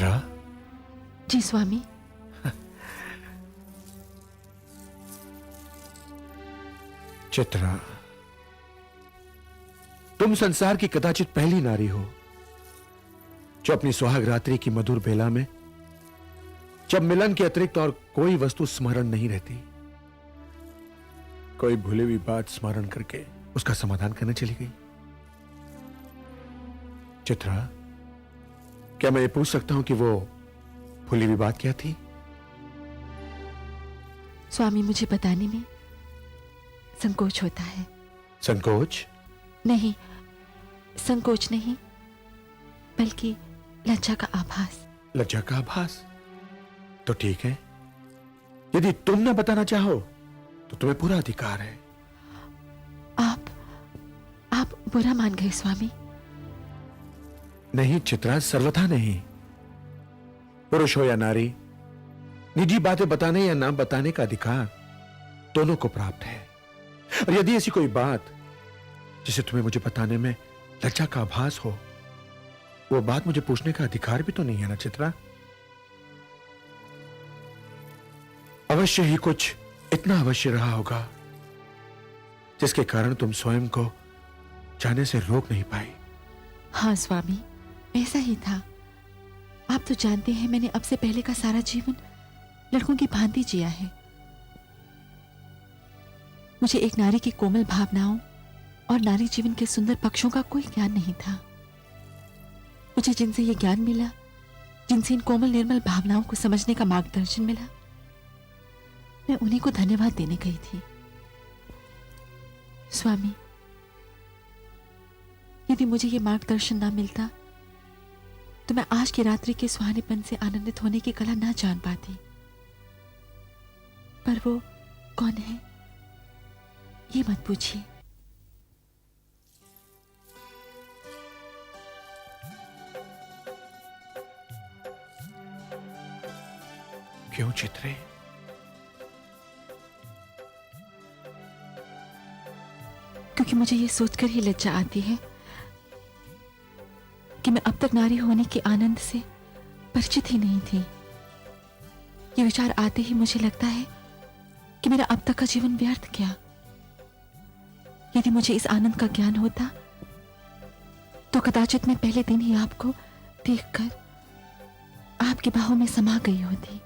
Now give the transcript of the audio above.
चित्रा। जी स्वामी। चित्रा, तुम संसार की कदाचित पहली नारी हो जो अपनी सुहाग रात्रि की मधुर बेला में, जब मिलन के अतिरिक्त और कोई वस्तु स्मरण नहीं रहती, कोई भूली हुई बात स्मरण करके उसका समाधान करने चली गई। चित्रा, क्या मैं ये पूछ सकता हूं कि वो भूली हुई बात क्या थी? स्वामी, मुझे बताने में संकोच होता है। संकोच? नहीं, संकोच नहीं, बल्कि लज्जा का आभास। लज्जा का आभास? तो ठीक है, यदि तुम न बताना चाहो तो तुम्हें पूरा अधिकार है। आप बुरा मान गए स्वामी। नहीं चित्रा, सर्वथा नहीं। पुरुष हो या नारी, निजी बातें बताने या ना बताने का अधिकार दोनों को प्राप्त है। और यदि ऐसी कोई बात जिसे तुम्हें मुझे बताने में लज्जा का आभास हो, वो बात मुझे पूछने का अधिकार भी तो नहीं है ना चित्रा? अवश्य ही कुछ इतना अवश्य रहा होगा जिसके कारण तुम स्वयं को जाने से रोक नहीं पाई। हाँ स्वामी, ऐसा ही था। आप तो जानते हैं, मैंने अब से पहले का सारा जीवन लड़कों की भांति जिया है। मुझे एक नारी की कोमल भावनाओं और नारी जीवन के सुंदर पक्षों का कोई ज्ञान नहीं था। मुझे जिनसे ये ज्ञान मिला, जिनसे इन कोमल निर्मल भावनाओं को समझने का मार्गदर्शन मिला, मैं उन्हीं को धन्यवाद देने गई थी। स्वामी, यदि मुझे ये मार्गदर्शन ना मिलता तो मैं आज की रात्रि के सुहानेपन से आनंदित होने की कला ना जान पाती। पर वो कौन है, ये मत पूछिए। क्यों चित्रे? क्योंकि मुझे ये सोचकर ही लज्जा आती है कि मैं अब तक नारी होने के आनंद से परिचित ही नहीं थी। ये विचार आते ही मुझे लगता है कि मेरा अब तक का जीवन व्यर्थ गया। यदि मुझे इस आनंद का ज्ञान होता तो कदाचित मैं पहले दिन ही आपको देखकर आपकी बाहों में समा गई होती।